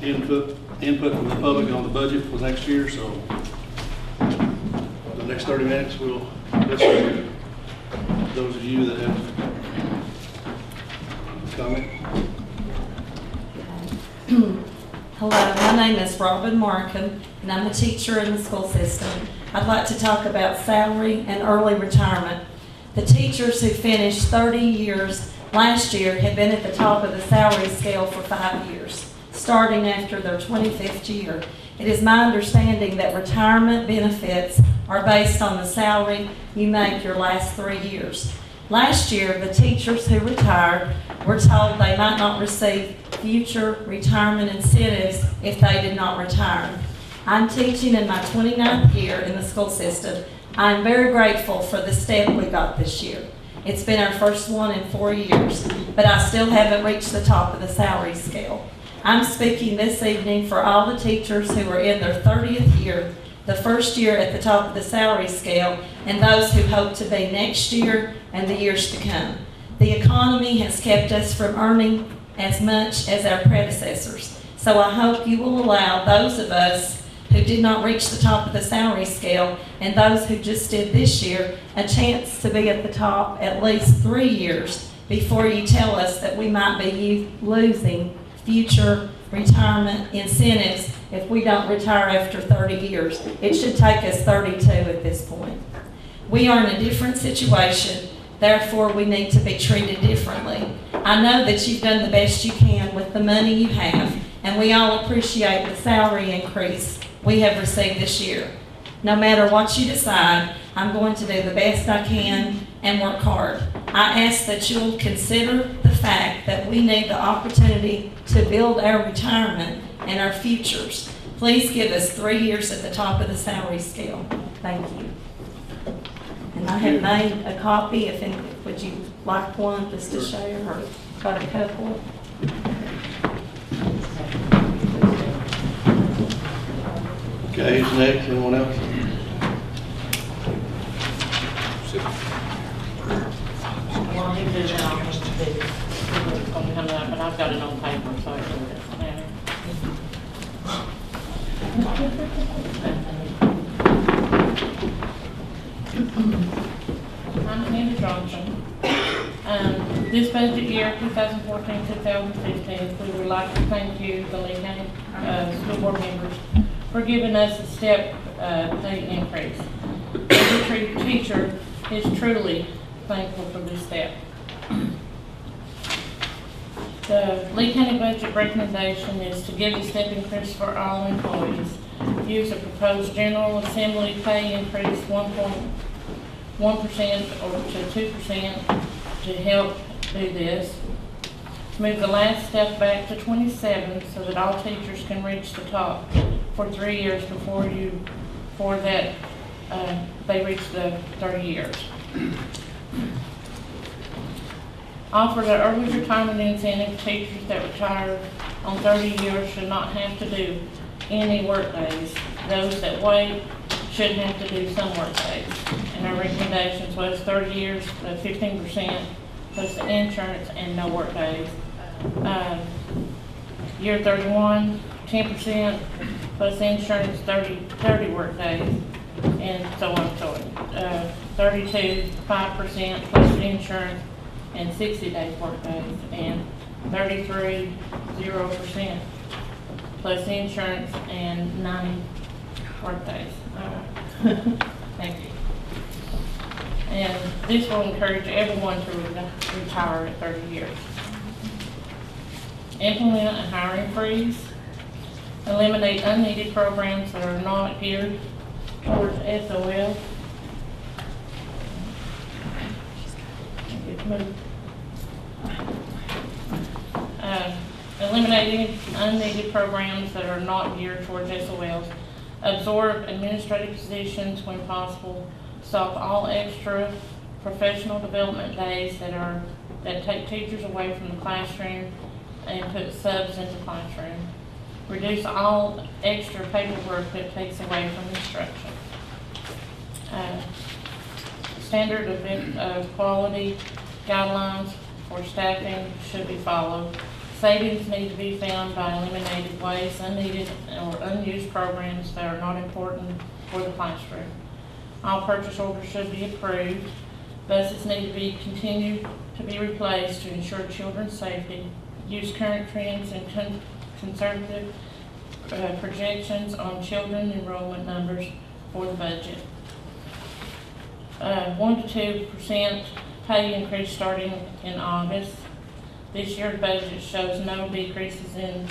input from the public on the budget for next year, so the next 30 minutes we'll listen to those of you that have comment. Hello, my name is Robin Markham, and I'm a teacher in the school system. I'd like to talk about salary and early retirement. The teachers who finished 30 years last year have been at the top of the salary scale for 5 years, starting after their 25th year. It is my understanding that retirement benefits are based on the salary you make your last 3 years. Last year, the teachers who retired were told they might not receive future retirement incentives if they did not retire. I'm teaching in my 29th year in the school system. I am very grateful for the step we got this year. It's been our first one in 4 years, but I still haven't reached the top of the salary scale. I'm speaking this evening for all the teachers who are in their 30th year, the first year at the top of the salary scale, and those who hope to be next year and the years to come. The economy has kept us from earning as much as our predecessors, so I hope you will allow those of us who did not reach the top of the salary scale and those who just did this year a chance to be at the top at least 3 years before you tell us that we might be losing future retirement incentives if we don't retire after 30 years. It should take us 32 at this point. We are in a different situation, therefore we need to be treated differently. I know that you've done the best you can with the money you have, and we all appreciate the salary increase we have received this year. No matter what you decide, I'm going to do the best I can and work hard. I ask that you'll consider the fact that we need the opportunity to build our retirement and our futures. Please give us 3 years at the top of the salary scale. Thank you. And I have made a copy, if any, would you like one just to share, or got a couple? Okay, who's next? Anyone else? Well, he did it on his big, it's gonna come up, but I've got it on paper, so it doesn't matter. I'm Amanda Johnson. This budget year, 2014-2015, we would like to thank you, the Lee County school board members, for giving us a step pay increase. Every teacher is truly thankful for this step. The Lee County budget recommendation is to give the step increase for all employees. Use a proposed General Assembly pay increase 1.1% or to 2% to help do this. Move the last step back to 27 so that all teachers can reach the top for 3 years before they reach the 30 years. Offer the early retirement incentive. Teachers that retire on 30 years should not have to do any work days. Those that wait should have to do some work days. And our recommendations was 30 years, 15% plus the insurance and no work days. Year 31, 10% plus insurance, 30 work days, and so on and so on. 32, 5% plus insurance and 60 days work days, and 33, 0% plus insurance and 90 work days. Thank you. And this will encourage everyone to retire at 30 years. Implement a hiring freeze. Eliminate unneeded programs that are not geared towards SOL. Eliminate any unneeded programs that are not geared towards SOLs. Absorb administrative positions when possible. Stop all extra professional development days that take teachers away from the classroom and put subs into the classroom. Reduce all extra paperwork that takes away from instruction. Standard of quality guidelines for staffing should be followed. Savings need to be found by eliminating waste, unneeded or unused programs that are not important for the classroom. All purchase orders should be approved. Buses need to be continued to be replaced to ensure children's safety. Use current trends and conservative projections on children enrollment numbers for the budget. 1 to 2% pay increase starting in August. This year's budget shows no decreases in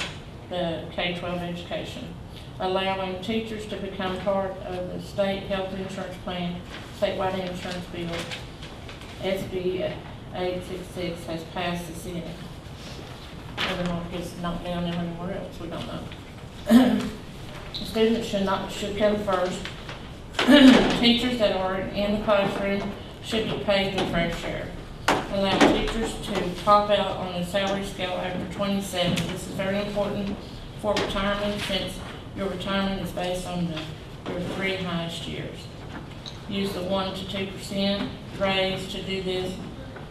the K-12 education. Allowing teachers to become part of the state health insurance plan, statewide insurance bill, SB 866 has passed the Senate. Whether or not it gets knocked down anywhere else, we don't know. Students should come first. Teachers that are in the classroom should be paid their fair share. Allow teachers to top out on the salary scale after 27. This is very important for retirement, since your retirement is based on your 3 highest years. Use the 1 to 2% raise to do this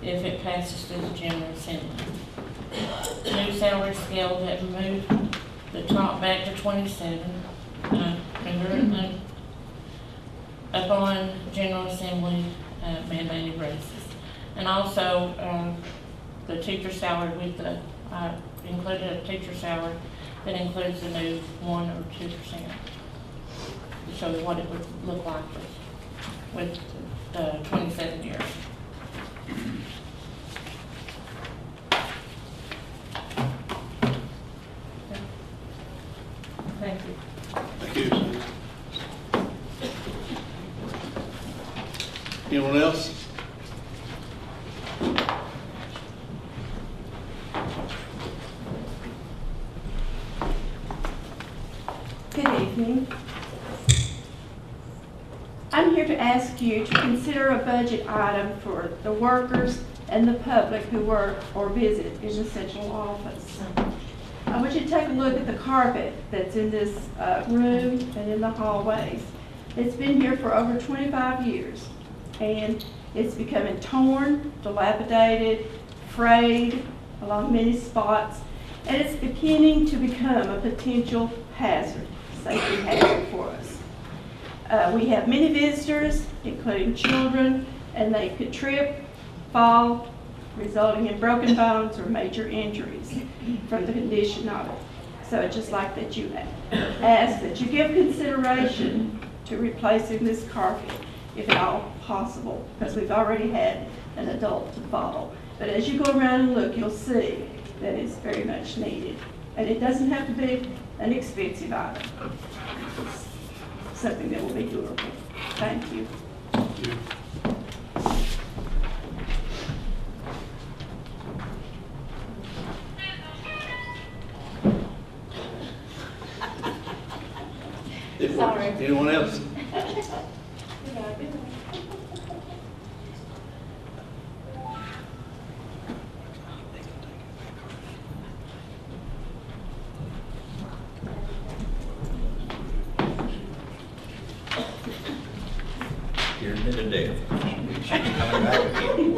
if it passes through the General Assembly. New salary scale that moved the top back to 27 upon General Assembly mandated raises. And also the teacher salary with the, included a teacher salary that includes the new 1 or 2%. To show you what it would look like with the 27 years. Thank you. Thank you. Anyone else? Good evening. I'm here to ask you to consider a budget item for the workers and the public who work or visit in the central office. I want you to take a look at the carpet that's in this room and in the hallways. It's been here for over 25 years, and it's becoming torn, dilapidated, frayed along many spots, and it's beginning to become a potential hazard, safety hazard for us. We have many visitors, including children, and they could trip, fall, resulting in broken bones or major injuries from the condition of it. So I'd just like that you ask that you give consideration to replacing this carpet, if at all possible, because we've already had an adult to fall. But as you go around and look, you'll see that it's very much needed. And it doesn't have to be an expensive item. It's something that will be durable. Thank you. Thank you. Sorry. Anyone else? You're in the day. She'll be coming back again.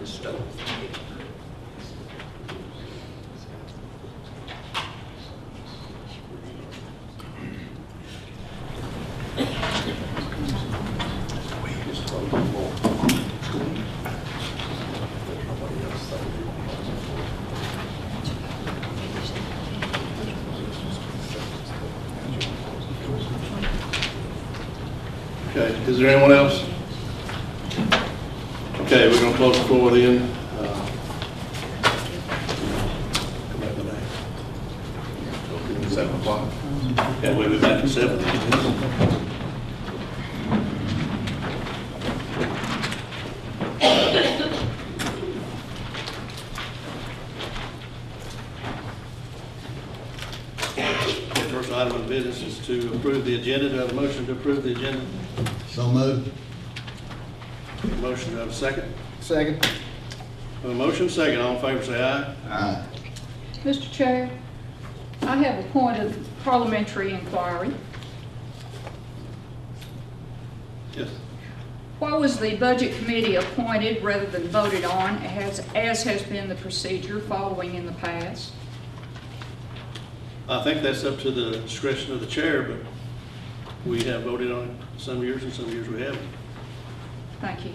This stuff. Okay, is there anyone else? Okay, we're gonna close the floor then. Come back to that. 7 o'clock. Yeah, we'll be back at 7. The first item of business is to approve the agenda. Do I have a motion to approve the agenda? So moved. Motion, do I have a second? Second. A motion, second. All in favor, say aye. Aye. Mr. Chair, I have a point of parliamentary inquiry. Yes. Why was the budget committee appointed rather than voted on, as has been the procedure following in the past? I think that's up to the discretion of the chair, but we have voted on it some years and some years we haven't. Thank you.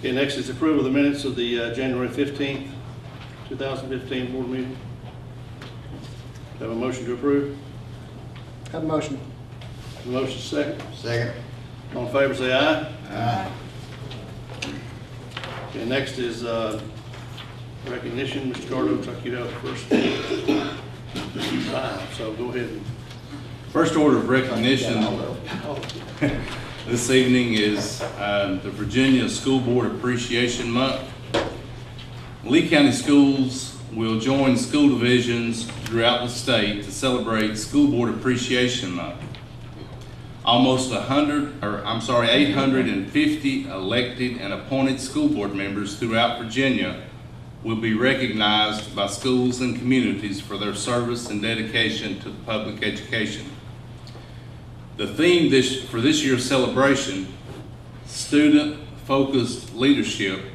Okay, next is approval of the minutes of the January 15th, 2015 board meeting. Have a motion to approve? Have a motion. Have a motion second. Second. All in favor, say aye. Aye. Okay, next is recognition. Mr. Carter, looks like you have the first 5, so go ahead. First order of recognition this evening is the Virginia School Board Appreciation Month. Lee County Schools will join school divisions throughout the state to celebrate School Board Appreciation Month. Almost 850 elected and appointed school board members throughout Virginia will be recognized by schools and communities for their service and dedication to public education. The theme for this year's celebration, Student-Focused Leadership,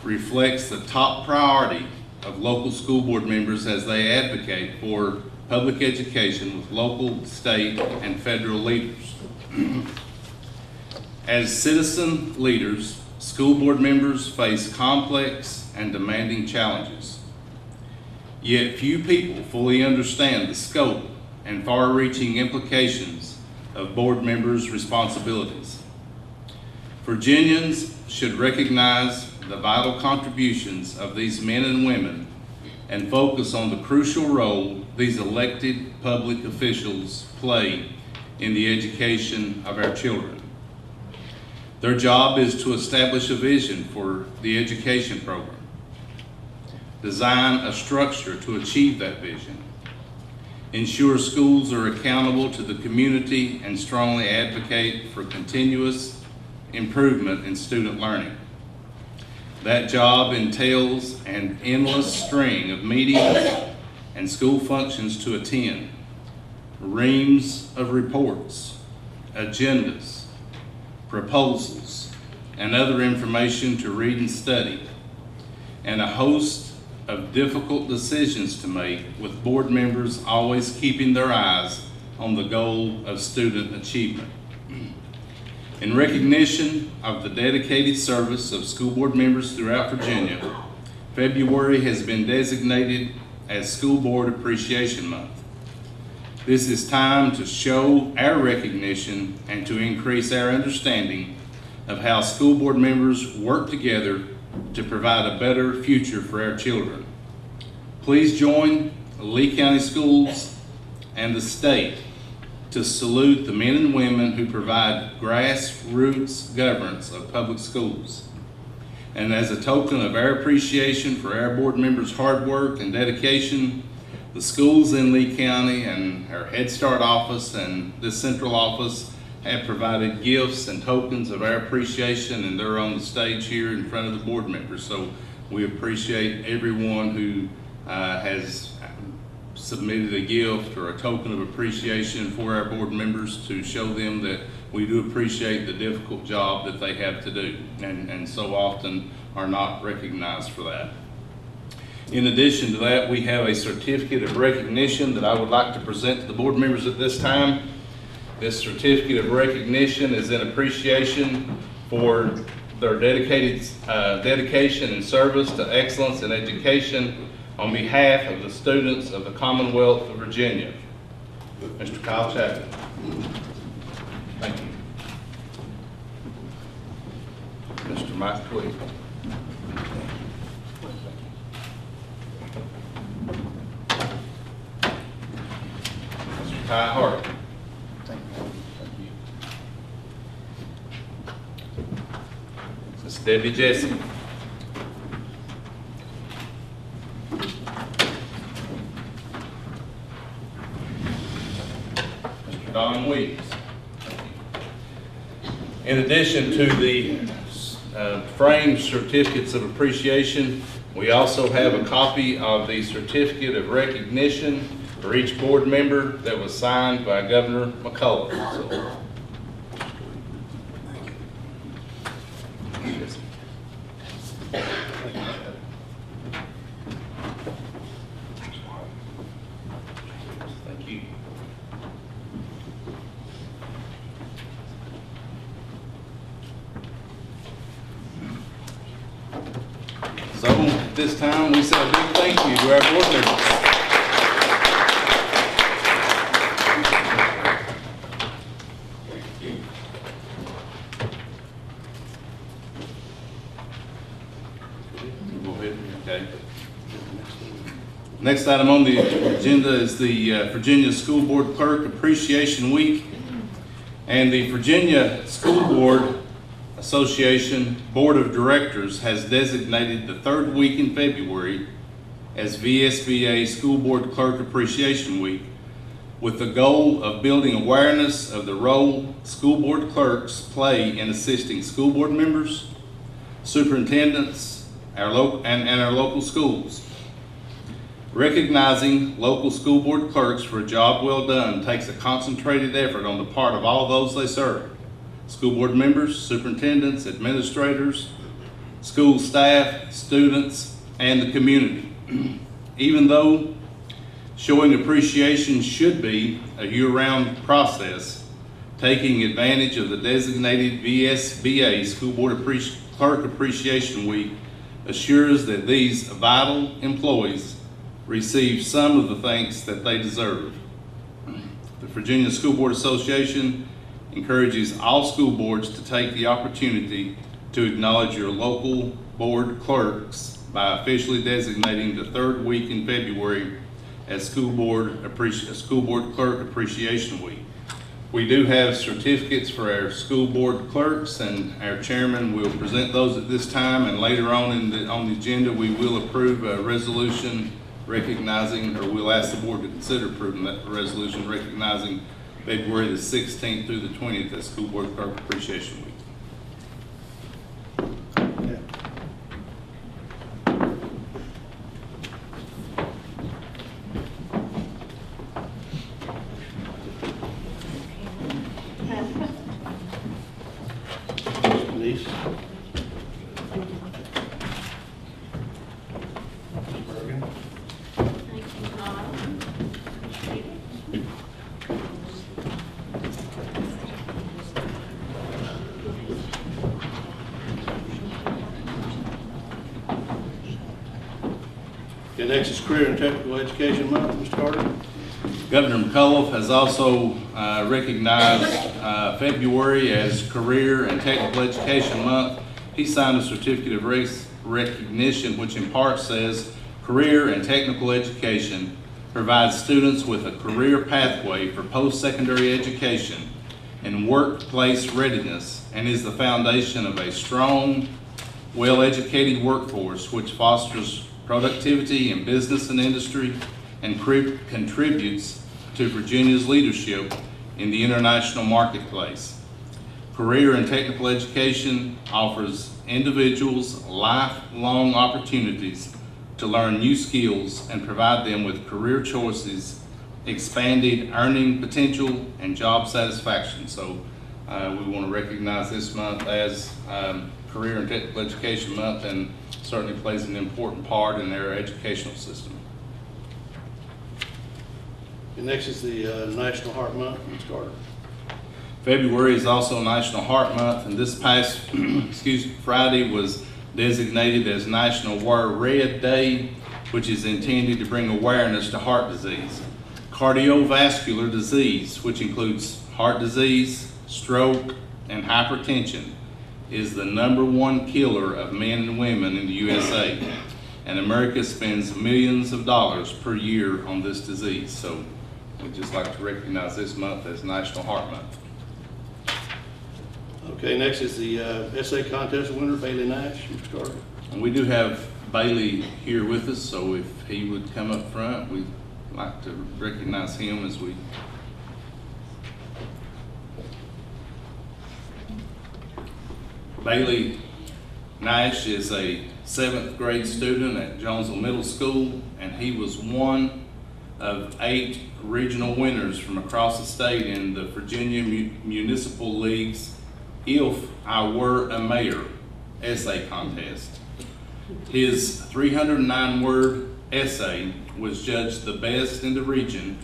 reflects the top priority of local school board members as they advocate for public education with local, state, and federal leaders. As citizen leaders, school board members face complex and demanding challenges. Yet few people fully understand the scope and far-reaching implications of board members' responsibilities. Virginians should recognize the vital contributions of these men and women and focus on the crucial role these elected public officials play in the education of our children. Their job is to establish a vision for the education program, design a structure to achieve that vision, ensure schools are accountable to the community, and strongly advocate for continuous improvement in student learning. That job entails an endless string of meetings and school functions to attend, reams of reports, agendas, proposals, and other information to read and study, and a host of difficult decisions to make, with board members always keeping their eyes on the goal of student achievement. In recognition of the dedicated service of school board members throughout Virginia, February has been designated as School Board Appreciation Month. This is time to show our recognition and to increase our understanding of how school board members work together to provide a better future for our children. Please join Lee County Schools and the state to salute the men and women who provide grassroots governance of public schools. And as a token of our appreciation for our board members' hard work and dedication, the schools in Lee County and our Head Start office and this central office have provided gifts and tokens of our appreciation, and they're on the stage here in front of the board members. So we appreciate everyone who has submitted a gift or a token of appreciation for our board members, to show them that we do appreciate the difficult job that they have to do, and so often are not recognized for that. In addition to that, we have a certificate of recognition that I would like to present to the board members at this time. This certificate of recognition is in appreciation for their dedication and service to excellence in education on behalf of the students of the Commonwealth of Virginia. Mr. Kyle Chapman. Thank you. Mr. Mike Tweed. Mr. Ty Hart. Ms. Debbie Jessie. Mr. Don Weeks. In addition to the framed certificates of appreciation, we also have a copy of the certificate of recognition for each board member that was signed by Governor McCullough. So, thank you. So at this time, we say a big thank you to our board members. Go ahead. Okay. Next item on the agenda is the Virginia School Board Clerk Appreciation Week. And the Virginia School Board Association Board of Directors has designated the third week in February as VSBA School Board Clerk Appreciation Week, with the goal of building awareness of the role school board clerks play in assisting school board members, superintendents, our local schools. Recognizing local school board clerks for a job well done takes a concentrated effort on the part of all those they serve: school board members, superintendents, administrators, school staff, students, and the community. Even though showing appreciation should be a year-round process, taking advantage of the designated VSBA School Board Clerk Appreciation Week assures that these vital employees receive some of the thanks that they deserve. The Virginia School Board Association encourages all school boards to take the opportunity to acknowledge your local board clerks by officially designating the third week in February as School Board Clerk Appreciation Week. We do have certificates for our school board clerks, and our chairman will present those at this time, and later on on the agenda we will approve a resolution recognizing, or we'll ask the board to consider approving that resolution recognizing February the 16th through the 20th as School Board Clerk Appreciation Week. Denise? Okay, next is Career and Technical Education Month, Mr. Carter. Governor McCullough has also recognized February as Career and Technical Education Month. He signed a certificate of recognition which in part says, Career and Technical Education provides students with a career pathway for post-secondary education and workplace readiness, and is the foundation of a strong, well-educated workforce which fosters productivity in business and industry and contributes to Virginia's leadership in the international marketplace. Career and Technical Education offers individuals lifelong opportunities to learn new skills and provide them with career choices, expanded earning potential, and job satisfaction. So we want to recognize this month as Career and Technical Education Month, and certainly plays an important part in their educational system. And next is the National Heart Month, Mr. Carter. February is also National Heart Month, and this past Friday was designated as National Wear Red Day, which is intended to bring awareness to heart disease. Cardiovascular disease, which includes heart disease, stroke, and hypertension, is the #1 killer of men and women in the USA, and America spends millions of dollars per year on this disease. So we'd just like to recognize this month as National Heart Month. Okay, next is the essay contest winner, Bailey Nash, Mr. Carter. And we do have Bailey here with us, so if he would come up front, we'd like to recognize him as we. Bailey Nash is a 7th grade student at Jonesville Middle School, and he was one of 8 regional winners from across the state in the Virginia Municipal League's If I Were a Mayor essay contest. His 309-word essay was judged the best in the region,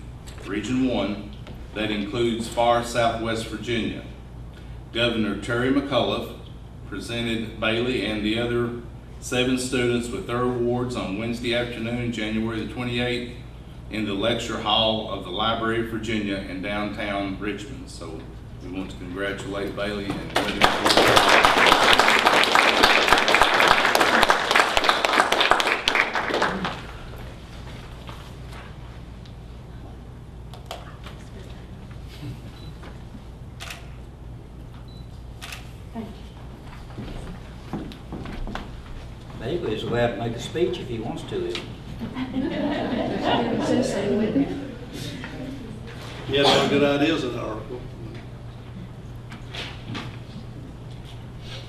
Region 1, that includes far southwest Virginia. Governor Terry McAuliffe presented Bailey and the other 7 students with their awards on Wednesday afternoon, January the 28th, in the lecture hall of the Library of Virginia in downtown Richmond. So we want to congratulate Bailey and let him. Bailey's allowed to make a speech if he wants to. You had a lot of good ideas in the article.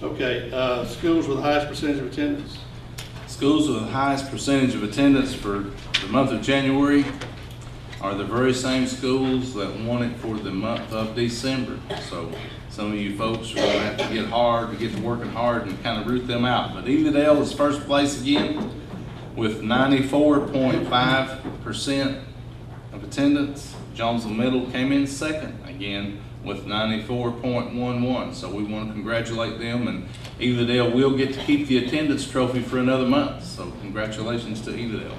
Okay, schools with the highest percentage of attendance. Schools with the highest percentage of attendance for the month of January are the very same schools that won it for the month of December. So some of you folks are going to have to get to working hard and kind of root them out. But Eagledale is first place again with 94.5% of attendance. Jonesville Middle came in second again with 94.11. So we want to congratulate them, and Eagledale will get to keep the attendance trophy for another month. So congratulations to Eagledale.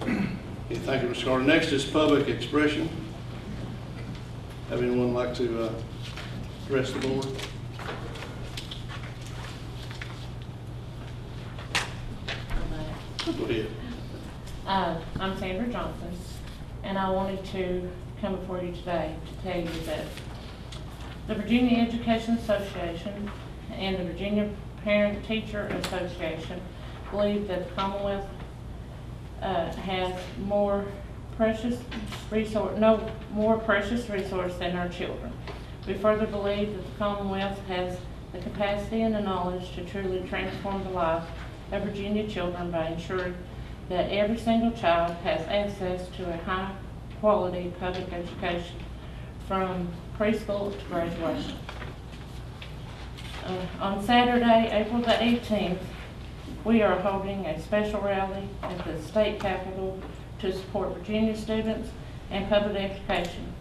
Okay, thank you, Mr. Carter. Next is public expression. Have anyone like to address the board? Go ahead. I'm Sandra Johnson, and I wanted to come before you today to tell you that the Virginia Education Association and the Virginia Parent Teacher Association believe that the Commonwealth has more precious resource than our children. We further believe that the Commonwealth has the capacity and the knowledge to truly transform the life of Virginia children by ensuring that every single child has access to a high-quality public education from preschool to graduation. On Saturday, April the 18th, we are holding a special rally at the state capitol to support Virginia students and public education.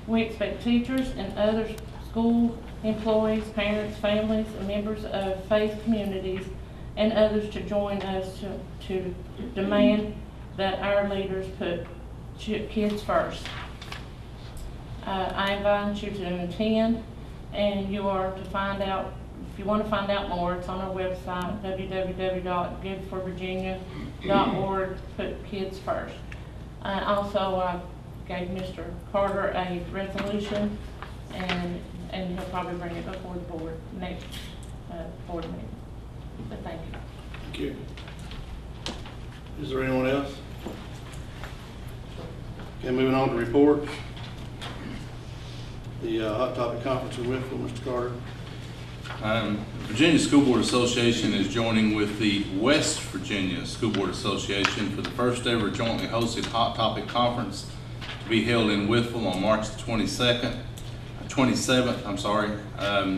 We expect teachers and other school employees, parents, families, and members of faith communities and others to join us to demand that our leaders put kids first. I invite you to attend, and you are to find out, if you want to find out more, it's on our website, www.giveforvirginia.org, put kids first. Also, I gave Mr. Carter a resolution, and he'll probably bring it before the board next board meeting. But thank you. Thank you. Is there anyone else? Okay, moving on to reports. The Hot Topic Conference in Whitfield, Mr. Carter. Virginia School Board Association is joining with the West Virginia School Board Association for the first ever jointly hosted Hot Topic Conference to be held in Whitfield on March the 27th.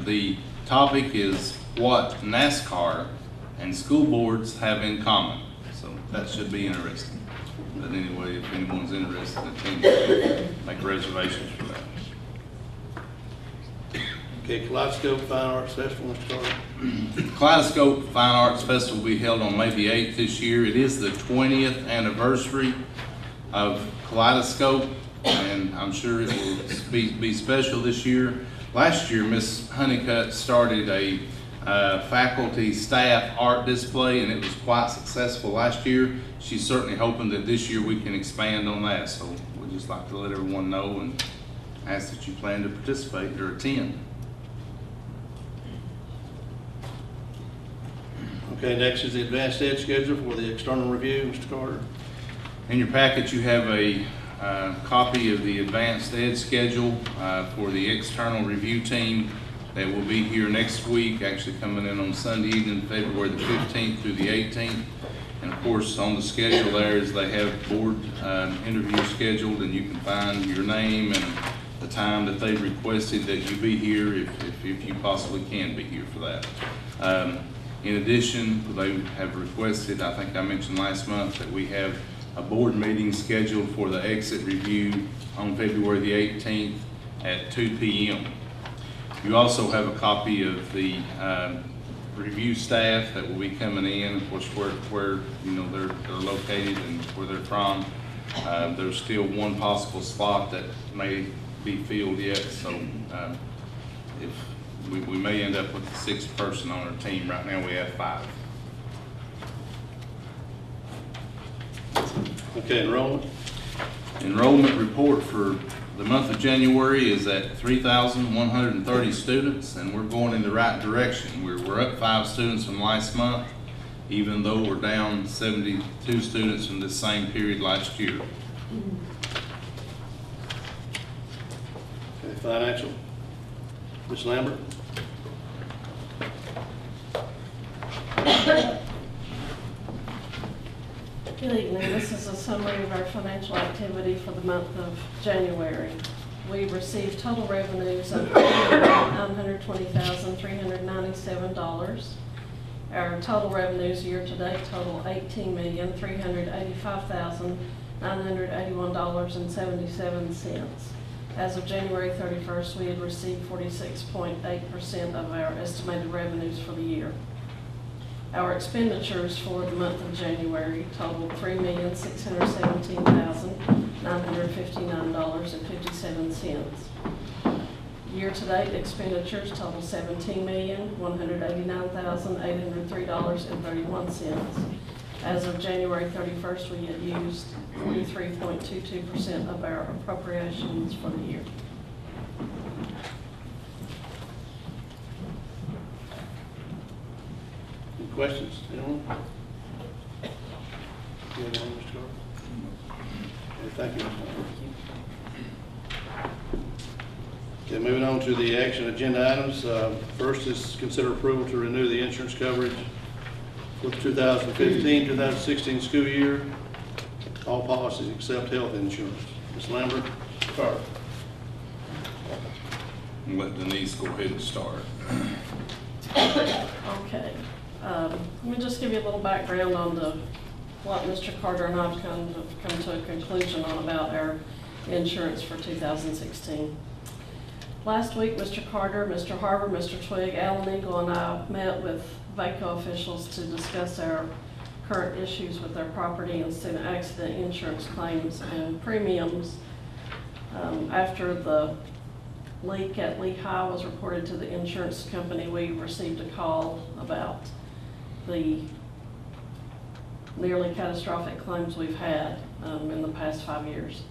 The topic is what NASCAR and school boards have in common. So that should be interesting. But anyway, if anyone's interested in attending, make reservations for that. Okay, Kaleidoscope Fine Arts Festival, Mr. Carter. Kaleidoscope Fine Arts Festival will be held on May the 8th this year. It is the 20th anniversary of Kaleidoscope, and I'm sure it will be special this year. Last year, Miss Honeycutt started a faculty staff art display, and it was quite successful last year. She's certainly hoping that this year we can expand on that, so we'd just like to let everyone know and ask that you plan to participate or attend. Okay, next is the advanced ed schedule for the external review, Mr. Carter. In your packet, you have a copy of the advanced ed schedule for the external review team They will be here next week, actually coming in on Sunday evening, February the 15th through the 18th. And of course, on the schedule there is they have board interviews scheduled, and you can find your name and the time that they've requested that you be here if you possibly can be here for that. In addition, they have requested, I think I mentioned last month, that we have a board meeting scheduled for the exit review on February the 18th at 2 p.m. You also have a copy of the review staff that will be coming in, of course, where you know they're located and where they're from. There's still one possible spot that may be filled yet, so if we may end up with the sixth person on our team. Right now we have 5. Okay, enrollment. Enrollment report for the month of January is at 3,130 students, and we're going in the right direction. We're up 5 students from last month, even though we're down 72 students from the same period last year. Okay, financial. Ms. Lambert? Good evening. This is a summary of our financial activity for the month of January. We received total revenues of $920,397. Our total revenues year-to-date total $18,385,981.77. As of January 31st, we had received 46.8% of our estimated revenues for the year. Our expenditures for the month of January totaled $3,617,959.57. Year-to-date expenditures total $17,189,803.31. As of January 31st, we had used 43.22% of our appropriations for the year. Any questions? Anyone? You have one, Mr. Carter? Okay, thank you, Mr. Carter. Okay, moving on to the action agenda items. First is consider approval to renew the insurance coverage for the 2015-2016 school year. All policies except health insurance. Ms. Lambert? Carter. And let Denise go ahead and start. Okay. Let me just give you a little background on what Mr. Carter and I have come to a conclusion on about our insurance for 2016. Last week, Mr. Carter, Mr. Harbour, Mr. Twigg, Alan Eagle, and I met with VACO officials to discuss our current issues with our property and student accident insurance claims and premiums. After the leak at Lehigh was reported to the insurance company, we received a call about the nearly catastrophic claims we've had in the past 5 years.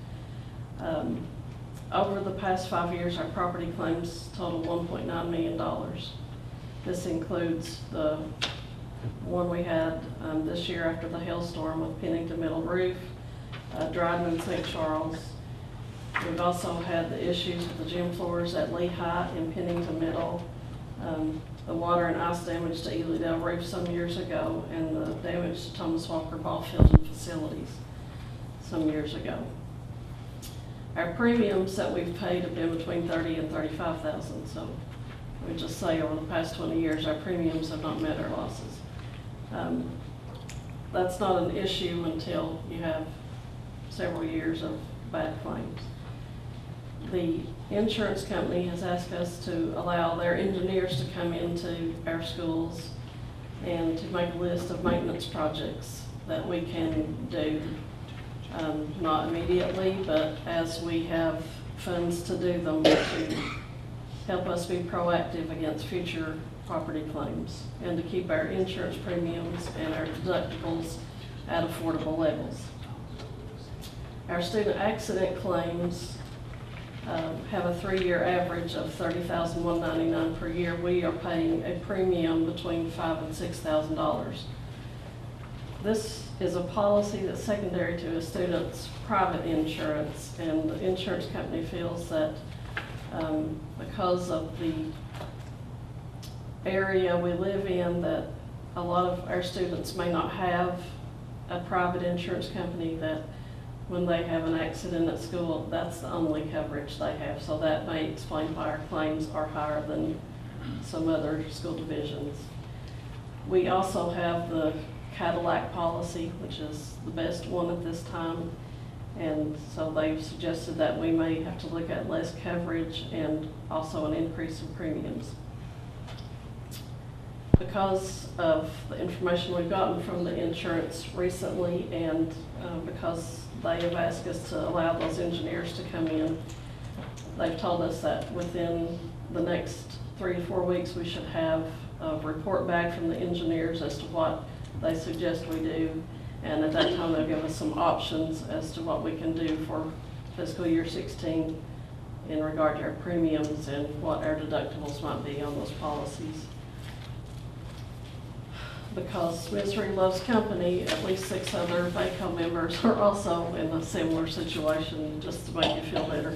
Over the past 5 years, our property claims total $1.9 million. This includes the one we had this year after the hailstorm with Pennington Middle Roof, Dryden and St. Charles. We've also had the issues with the gym floors at Lehigh and Pennington Middle, the water and ice damage to Elydale Roof some years ago, and the damage to Thomas Walker Ball Field and facilities some years ago. Our premiums that we've paid have been between $30,000 and $35,000. So we just say over the past 20 years, our premiums have not met our losses. That's not an issue until you have several years of bad claims. The insurance company has asked us to allow their engineers to come into our schools and to make a list of maintenance projects that we can do. Not immediately, but as we have funds to do them, to help us be proactive against future property claims and to keep our insurance premiums and our deductibles at affordable levels. Our student accident claims have a 3-year average of $30,199 per year. We are paying a premium between $5,000 and $6,000. This is a policy that's secondary to a student's private insurance, and the insurance company feels that because of the area we live in that a lot of our students may not have a private insurance company that when they have an accident at school, that's the only coverage they have. So that may explain why our claims are higher than some other school divisions. We also have the Cadillac policy, which is the best one at this time. And so they've suggested that we may have to look at less coverage and also an increase in premiums. Because of the information we've gotten from the insurance recently and because they have asked us to allow those engineers to come in, they've told us that within the next 3 to 4 weeks, we should have a report back from the engineers as to what they suggest we do. And at that time, they'll give us some options as to what we can do for fiscal year 16 in regard to our premiums and what our deductibles might be on those policies. Because Misery Loves Company, at least 6 other VACO members are also in a similar situation, just to make you feel better.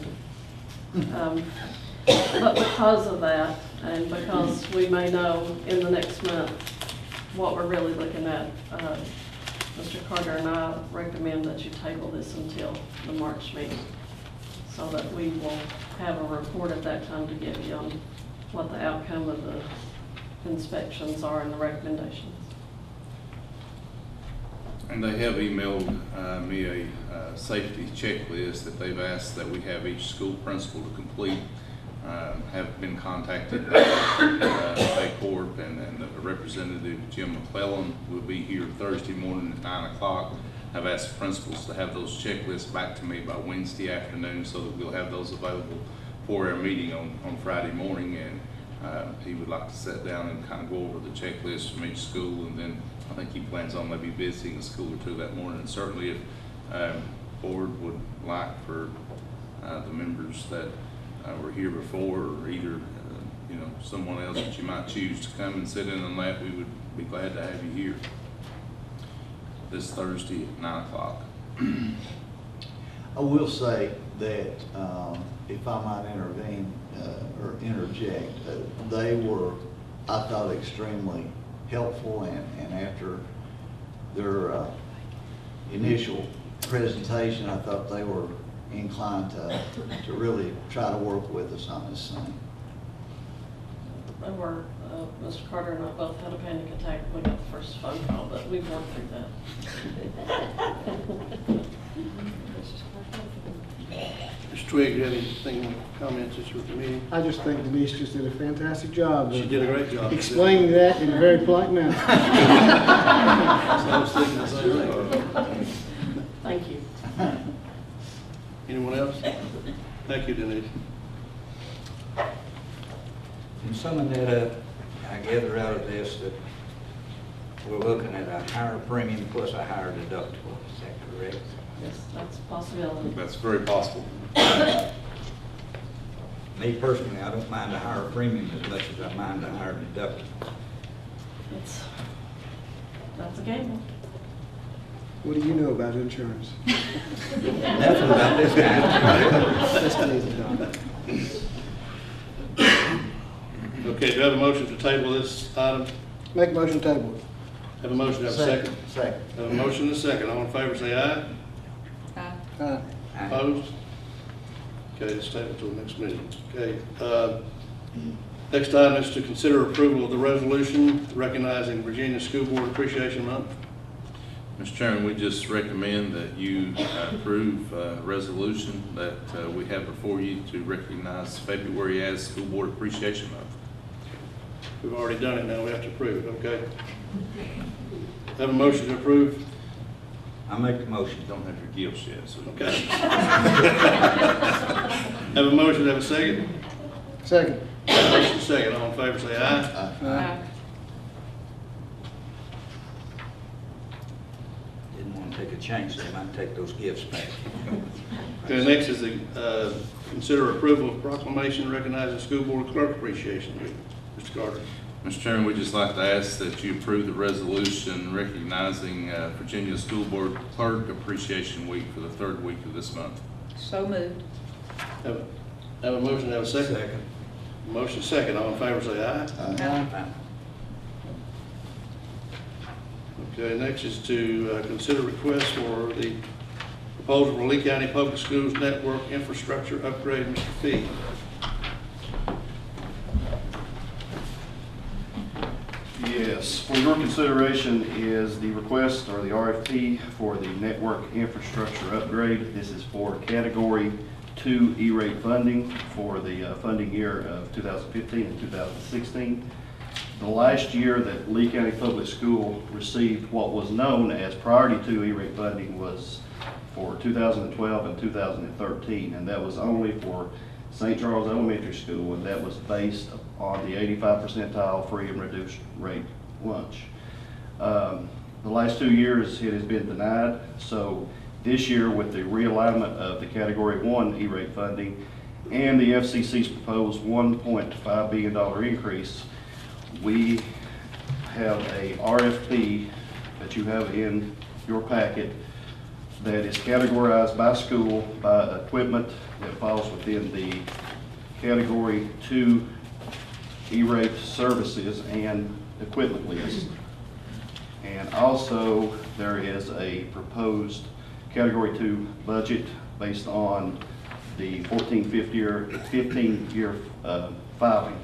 But because of that, and because we may know in the next month what we're really looking at, Mr. Carter and I recommend that you table this until the March meeting so that we will have a report at that time to give you on what the outcome of the inspections are and the recommendations. And they have emailed me a safety checklist that they've asked that we have each school principal to complete. Have been contacted by Bayport and the representative Jim McClellan will be here Thursday morning at 9 o'clock. I've asked the principals to have those checklists back to me by Wednesday afternoon so that we'll have those available for our meeting on Friday morning. And he would like to sit down and kind of go over the checklist from each school, and then I think he plans on maybe visiting a school or two that morning. And certainly if board would like for the members that were here before, or either someone else that you might choose to come and sit in on that, we would be glad to have you here this Thursday at 9 o'clock. I will say that if I might intervene or interject, they were, I thought, extremely helpful, and after their initial presentation, I thought they were inclined to really try to work with us on this thing. They were, Mr. Carter and I both had a panic attack when we got the first phone call, but we've worked through that. Mr. Twigg, do you have anything, comments that you were at the meeting? I just think Denise just did a fantastic job. She did a great job. Explaining that in a very polite manner. I was thinking the same thing. Thank you. Anyone else? Thank you, Denise. And summing that up, I gather out of this that we're looking at a higher premium plus a higher deductible. Is that correct? Yes, that's a possibility. That's very possible. Me personally, I don't mind a higher premium as much as I mind a higher deductible. That's a gamble. What do you know about insurance? Nothing about this guy. Just an easy job. Okay, do you have a motion to table this item? Make a motion table. Have a motion, have a second? Second. Have a motion and a second. All in favor, say aye. Aye. Opposed? Okay, it's tabled till the next meeting. Okay. Next item is to consider approval of the resolution recognizing Virginia School Board Appreciation Month. Mr. Chairman, we just recommend that you approve a resolution that we have before you to recognize February as School Board Appreciation Month. We've already done it, now we have to approve it, okay? Have a motion to approve? I make the motion. You don't have your gifts yet, so. Okay. Have a motion, have a second? Second. Motion second, all in favor say aye. Aye. Didn't want to take a chance, they might take those gifts back. Okay, next is the consider approval of proclamation recognizing School Board Clerk Appreciation Week. Mr. Carter. Mr. Chairman, we'd just like to ask that you approve the resolution recognizing Virginia School Board Clerk Appreciation Week for the 3rd week of this month. So moved. Have a motion, have a second? Second. Motion second, all in favor say aye. Aye. Okay, next is to consider request for the proposal for Lee County Public Schools Network Infrastructure Upgrade. Mr. Fee. Yes, for your consideration is the request or the RFP for the network infrastructure upgrade. This is for Category 2 E-rate funding for the funding year of 2015 and 2016. The last year that Lee County Public School received what was known as Priority 2 E-rate funding was for 2012 and 2013, and that was only for St. Charles Elementary School, and that was based on the 85 percentile free and reduced rate lunch. The last 2 years it has been denied, so this year with the realignment of the Category 1 E-rate funding and the FCC's proposed $1.5 billion increase, we have a RFP that you have in your packet that is categorized by school, by equipment that falls within the Category 2 E-rate services and equipment list. And also, there is a proposed Category 2 budget based on the 15-year filing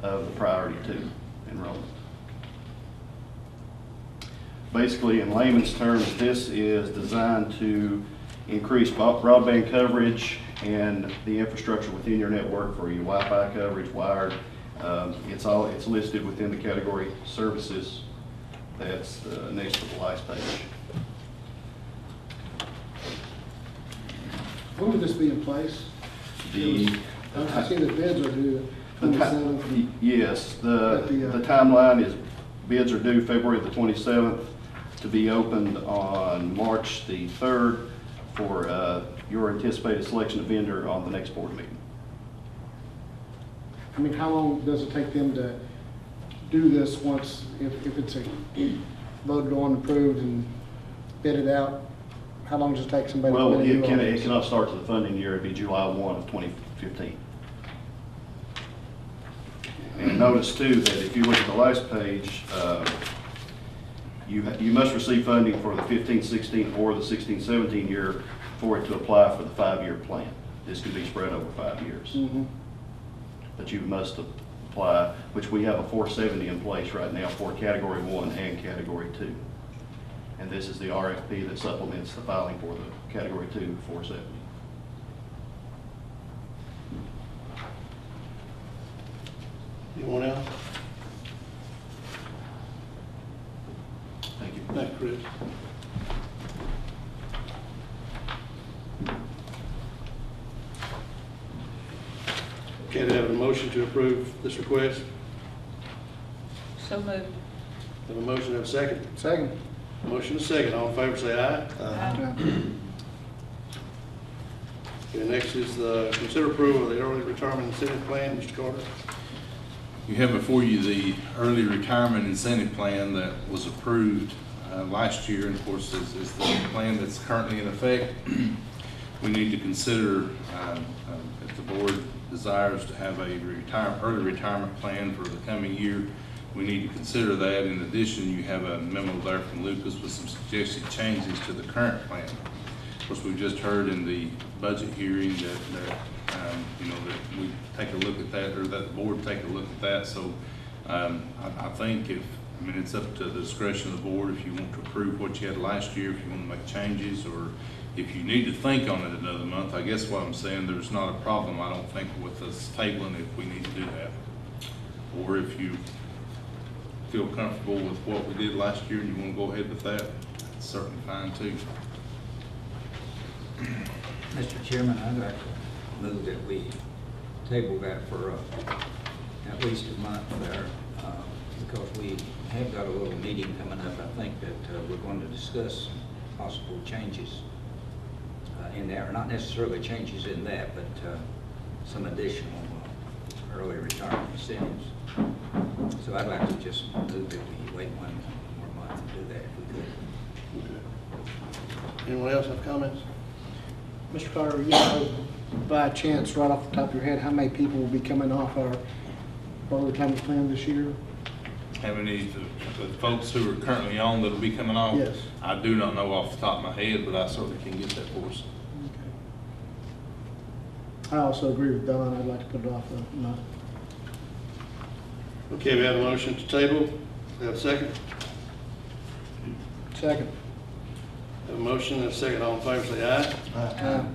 of the Priority 2 enrollment. Basically, in layman's terms, this is designed to increase broadband coverage and the infrastructure within your network for your Wi-Fi coverage, wired. It's listed within the category services that's next to the last page. When would this be in place? I see the bids are due The 27th. Yes, the timeline is bids are due February the 27th to be opened on March the 3rd for your anticipated selection of vendor on the next board meeting. I mean, how long does it take them to do this once, if it's voted on, approved, and bid it out? How long does it take somebody to Well, bid it it? cannot start to the funding year. It'd be July 1 of 2015. And notice too that if you look at the last page, you must receive funding for the 15-16 or the 16-17 year for it to apply for the 5-year plan. This can be spread over 5 years. Mhm. But you must apply, which we have a 470 in place right now for Category 1 and Category 2. And this is the RFP that supplements the filing for the Category 2 470. Anyone else? Thank you. Thank you, Chris. Okay, do I have a motion to approve this request? So moved. Have a motion, have a second? Second. Motion is second, all in favor say aye. Okay, next is the consider approval of the early retirement incentive plan, Mr. Carter. You have before you the early retirement incentive plan that was approved last year, and of course is the plan that's currently in effect. We need to consider, if the board desires to have a early retirement plan for the coming year, we need to consider that. In addition, you have a memo there from Lucas with some suggested changes to the current plan. Of course, we've just heard in the budget hearing that that we take a look at that, or that the board take a look at that. So I think it's up to the discretion of the board if you want to approve what you had last year, if you want to make changes, or if you need to think on it another month. I guess what I'm saying, there's not a problem, I don't think, with us tabling if we need to do that. Or if you feel comfortable with what we did last year and you want to go ahead with that, that's certainly fine too. Mr. Chairman, I'd like to move that we table that for at least a month there, because we have got a little meeting coming up. I think that we're going to discuss possible changes in there, not necessarily changes in that, but some additional early retirement incentives. So I'd like to just move that we wait one more month and do that if we could. Anyone else have comments? Mr. Carter, you know, by chance, right off the top of your head, how many people will be coming off our early retirement plan this year? How many, the folks who are currently on that'll be coming on? Yes. I do not know off the top of my head, but I certainly can get that for us. I also agree with Don, I'd like to put it off a month. Okay, we have a motion to table. We have a second. Second. Have a motion and a second. All in favor, say aye. Aye.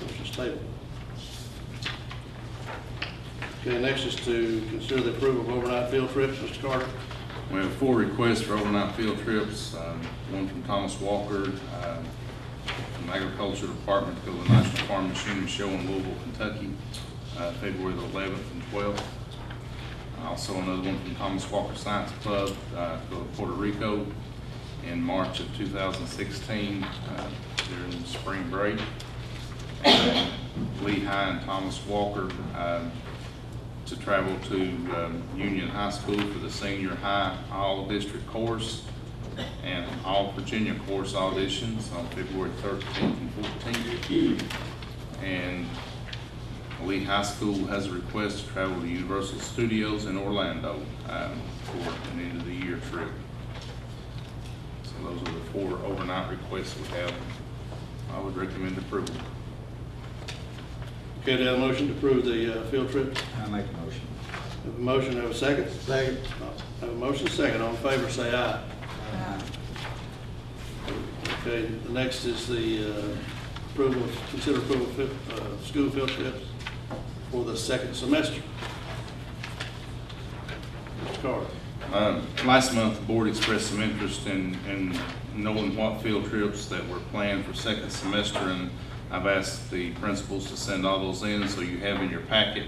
Motion's tabled. Okay, next is to consider the approval of overnight field trips. Mr. Carter. We have 4 requests for overnight field trips, one from Thomas Walker, from Agriculture Department to go to the National Farm Machinery Show in Louisville, Kentucky, February the 11th and 12th. Also another one from Thomas Walker Science Club, to go to Puerto Rico in March of 2016, during the spring break. And Lee High and Thomas Walker, to travel to Union High School for the senior high all-district course and all Virginia course auditions on February 13th and 14th. And Lee High School has a request to travel to Universal Studios in Orlando for an end-of-the-year trip. So those are the 4 overnight requests we have. I would recommend approval. Okay, do I have a motion to approve the field trip? I make a motion. Have a motion, have a second? Second. Have a motion, second. All in favor, say aye. Okay, the next is the consider approval of school field trips for the second semester. Mr. Carter. Last month, the board expressed some interest in knowing what field trips that were planned for second semester, and I've asked the principals to send all those in, so you have in your packet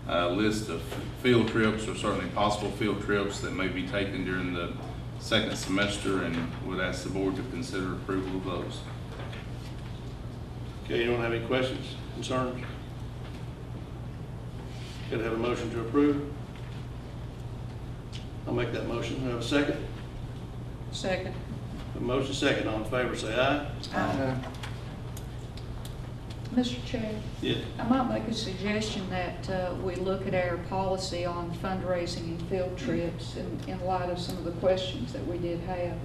a list of field trips, or certainly possible field trips that may be taken during the second semester, and would ask the board to consider approval of those. Okay, anyone have any questions, concerns? Can I have a motion to approve? I'll make that motion. Have a second? Second. A motion, second. All in favor, say aye. Mr. Chair, Yes. I might make a suggestion that we look at our policy on fundraising and field trips in light of some of the questions that we did have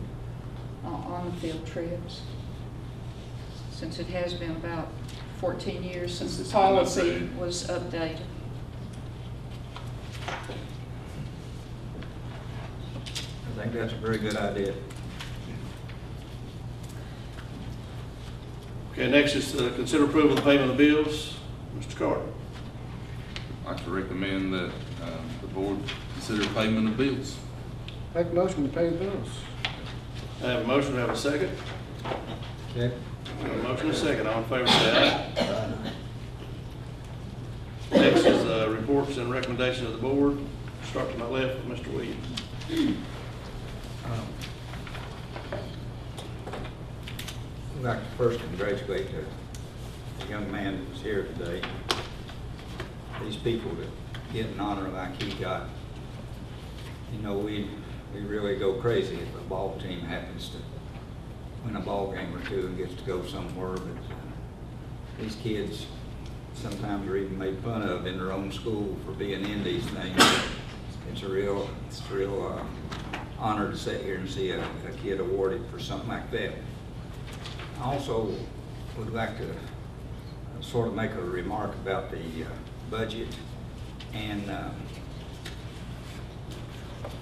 on the field trips. Since it has been about 14 years since the Since it's been policy updated. was updated. I think that's a very good idea. Okay, next is to consider approval of the payment of bills. Mr. Carter. I'd like to recommend that the board consider payment of bills. Make a motion to pay the bills. I have a motion, I have a second. Second. I have a motion and a second. All in favor, say aye. Next is reports and recommendations of the board. Start to my left with Mr. Williams. I'd like to first congratulate the young man that was here today. These people that get an honor like he got. You know, we really go crazy if a ball team happens to win a ball game or two and gets to go somewhere, but these kids sometimes are even made fun of in their own school for being in these things. It's a real honor to sit here and see a kid awarded for something like that. I also would like to sort of make a remark about the budget, and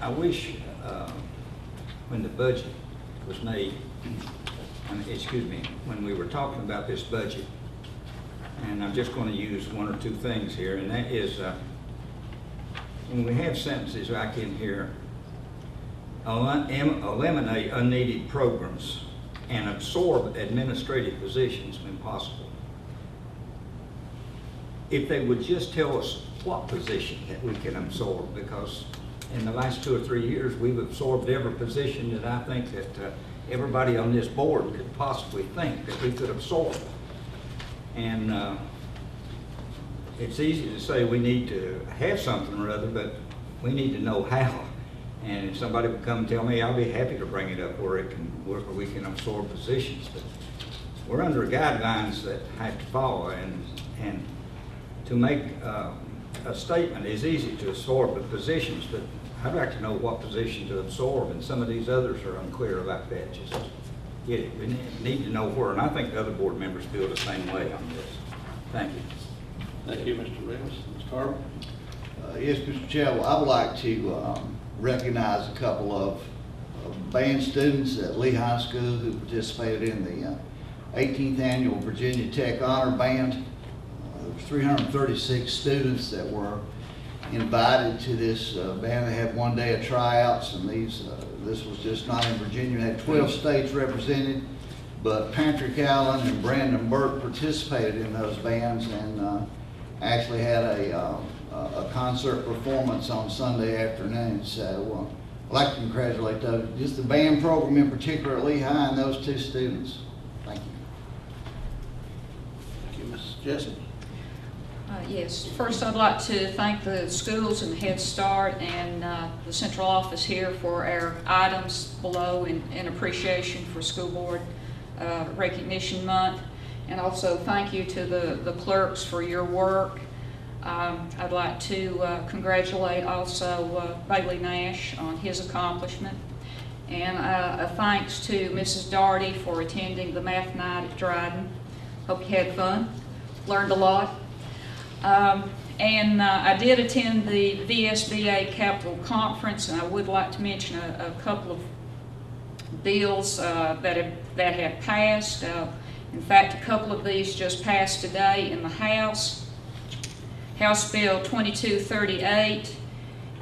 I wish when the budget was made, when we were talking about this budget, and I'm just going to use one or two things here, and that is when we have sentences like in here, eliminate unneeded programs and absorb administrative positions when possible. If they would just tell us what position that we can absorb, because in the last 2 or 3 years, we've absorbed every position that I think that everybody on this board could possibly think that we could absorb. And it's easy to say we need to have something or other, but we need to know how. And if somebody would come and tell me, I'll be happy to bring it up where we can absorb positions. But we're under guidelines that have to follow, and to make a statement is easy to absorb the positions, but I'd like to know what position to absorb, and some of these others are unclear about that. Just get it. We need to know where, and I think the other board members feel the same way on this. Thank you. Thank you, Mr. Reynolds. Mr. Harper? Yes, Mr. Chair, well, I would like to recognize a couple of band students at Lee High School who participated in the 18th Annual Virginia Tech Honor Band. There were 336 students that were invited to this band. They had one day of tryouts, and this was just not in Virginia. We had 12 states represented, but Patrick Allen and Brandon Burke participated in those bands and actually had a concert performance on Sunday afternoon. So I'd like to congratulate just the band program in particular at Lehigh and those two students. Thank you. Thank you, Ms. Jessup. Yes, first I'd like to thank the schools and Head Start and the central office here for our items below in appreciation for School Board Recognition Month. And also thank you to the clerks for your work. I'd like to congratulate also Bailey Nash on his accomplishment. And a thanks to Mrs. Daugherty for attending the math night at Dryden. Hope you had fun, learned a lot. I did attend the VSBA Capital Conference, and I would like to mention a couple of bills that have passed. In fact, a couple of these just passed today in the House. House Bill 2238,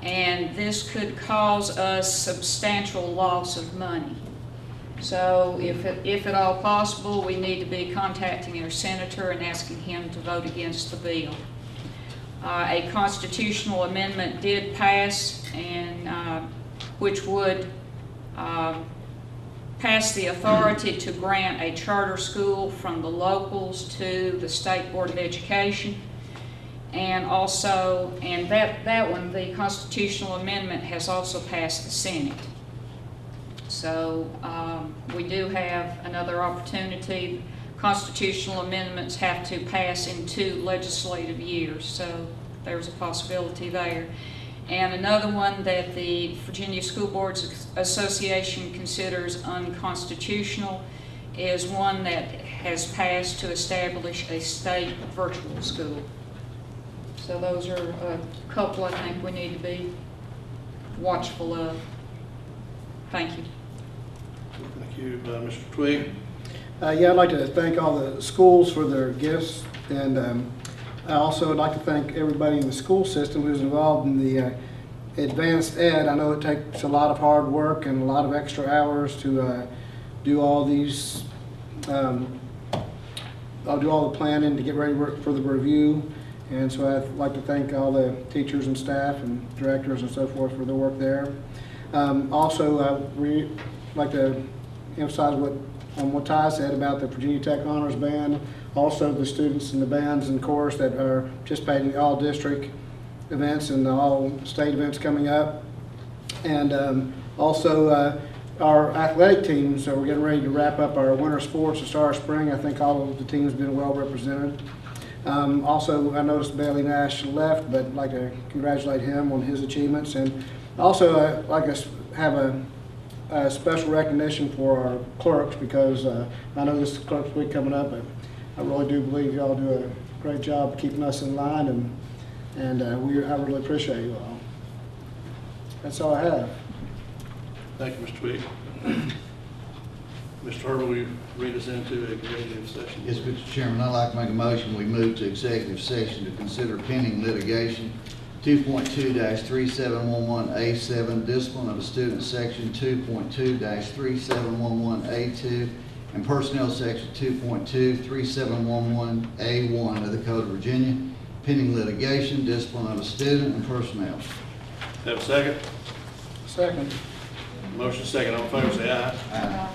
and this could cause us substantial loss of money. So if at all possible, we need to be contacting our senator and asking him to vote against the bill. A constitutional amendment did pass, and which would pass the authority to grant a charter school from the locals to the State Board of Education. And also, that one, the constitutional amendment has also passed the Senate. So we do have another opportunity. Constitutional amendments have to pass in 2 legislative years, so there's a possibility there. And another one that the Virginia School Boards Association considers unconstitutional is one that has passed to establish a state virtual school. So those are a couple I think we need to be watchful of. Thank you. Thank you, Mr. Twigg. Yeah, I'd like to thank all the schools for their gifts, and I also would like to thank everybody in the school system who's involved in the advanced ed. I know it takes a lot of hard work and a lot of extra hours to do all these, I'll do all the planning to get ready for the review. And so I'd like to thank all the teachers and staff and directors and so forth for their work there. Also, I'd like to emphasize what Ty said about the Virginia Tech Honors Band, also the students in the bands and chorus that are participating in all district events and all state events coming up. And also our athletic teams, so we're getting ready to wrap up our winter sports to start spring. I think all of the teams have been well represented. Also, I noticed Bailey Nash left, but I'd like to congratulate him on his achievements. And also, I'd like to have a special recognition for our clerks, because I know this is Clerks Week coming up, but I really do believe y'all do a great job keeping us in line, and I really appreciate you all. That's all I have. Thank you, Mr. Twigg. Mr. Harper, will you read us into executive session? Yes, Mr. Chairman, I'd like to make a motion. We move to executive session to consider pending litigation, 2.2-3711A7, discipline of a student, section 2.2-3711A2, and personnel, section 2.2-3711A1 of the Code of Virginia, pending litigation, discipline of a student, and personnel. Have a second? Second. Motion second. All in favor, say aye. Aye.